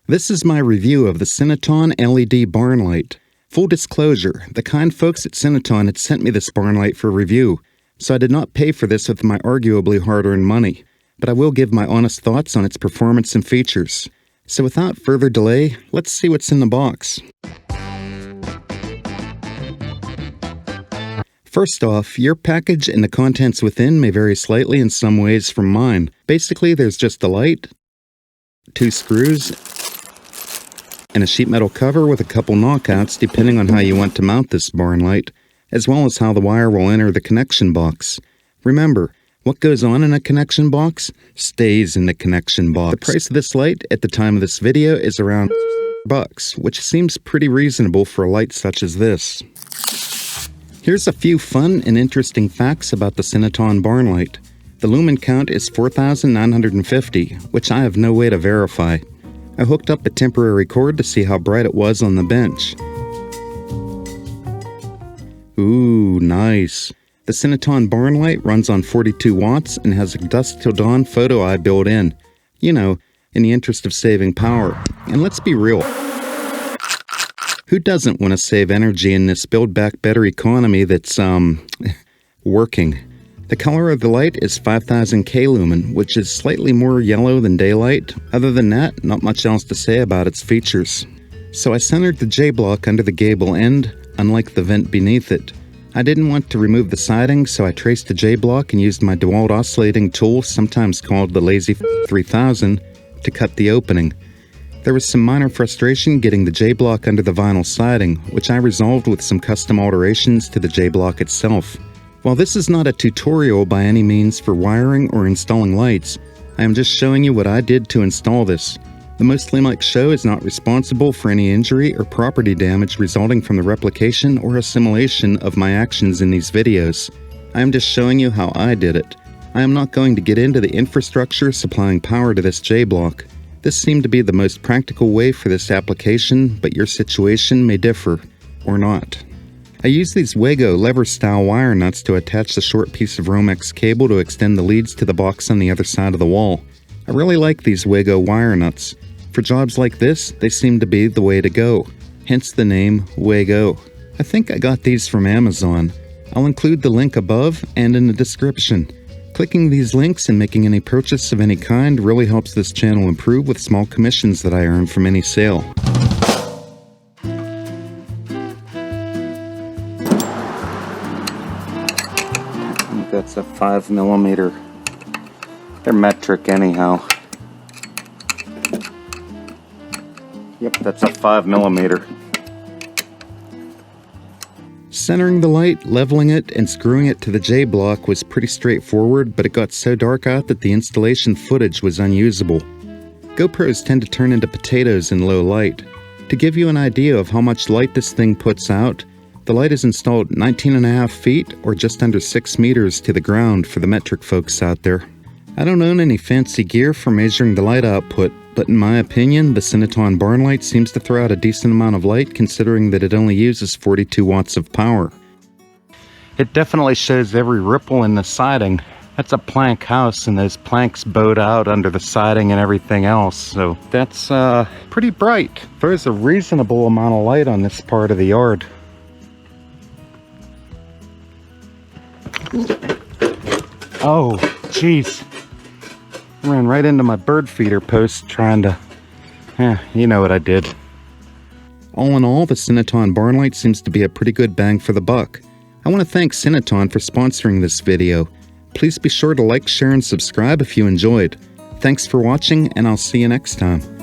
This is my review of the Cinoton LED Barn Light. Full disclosure, the kind folks at Cinoton had sent me this barn light for review, so I did not pay for this with my arguably hard-earned money, but I will give my honest thoughts on its performance and features. So without further delay, let's see what's in the box. First off, your package and the contents within may vary slightly in some ways from mine. Basically, there's just the light, 2 screws, and a sheet metal cover with a couple knockouts depending on how you want to mount this barn light, as well as how the wire will enter the connection box. Remember, what goes on in a connection box stays in the connection box. The price of this light at the time of this video is around $bucks, which seems pretty reasonable for a light such as this. Here's a few fun and interesting facts about the Cinoton Barn Light. The lumen count is 4,950, which I have no way to verify. I hooked up a temporary cord to see how bright it was on the bench. Ooh, nice. The Cinoton Barn Light runs on 42 watts and has a dusk till dawn photo eye built in. You know, in the interest of saving power. And let's be real. Who doesn't want to save energy in this build back better economy that's, working? The color of the light is 5000 K lumen, which is slightly more yellow than daylight. Other than that, not much else to say about its features. So I centered the J-block under the gable end, unlike the vent beneath it. I didn't want to remove the siding, so I traced the J-block and used my DeWalt oscillating tool, sometimes called the Lazy 3000, to cut the opening. There was some minor frustration getting the J-block under the vinyl siding, which I resolved with some custom alterations to the J-block itself. While this is not a tutorial by any means for wiring or installing lights, I am just showing you what I did to install this. The Mostly Mike Show is not responsible for any injury or property damage resulting from the replication or assimilation of my actions in these videos. I am just showing you how I did it. I am not going to get into the infrastructure supplying power to this J-block. This seemed to be the most practical way for this application, but your situation may differ, or not. I used these WAGO Lever style wire nuts to attach the short piece of Romex cable to extend the leads to the box on the other side of the wall. I really like these WAGO wire nuts. For jobs like this, they seem to be the way to go, hence the name WAGO. I think I got these from Amazon. I'll include the link above and in the description. Clicking these links and making any purchase of any kind really helps this channel improve with small commissions that I earn from any sale. That's a 5mm. They're metric anyhow. Yep, that's a 5mm. Centering the light, leveling it, and screwing it to the J-block was pretty straightforward, but it got so dark out that the installation footage was unusable. GoPros tend to turn into potatoes in low light. To give you an idea of how much light this thing puts out, the light is installed 19.5 feet or just under 6 meters to the ground for the metric folks out there. I don't own any fancy gear for measuring the light output, but in my opinion, the Cinoton Barn Light seems to throw out a decent amount of light considering that it only uses 42 watts of power. It definitely shows every ripple in the siding. That's a plank house and those planks bowed out under the siding and everything else, so that's pretty bright. There's a reasonable amount of light on this part of the yard. Oh, jeez. Ran right into my bird feeder post trying to... you know what I did. All in all, the Cinoton Barn Light seems to be a pretty good bang for the buck. I want to thank Cinoton for sponsoring this video. Please be sure to like, share, and subscribe if you enjoyed. Thanks for watching, and I'll see you next time.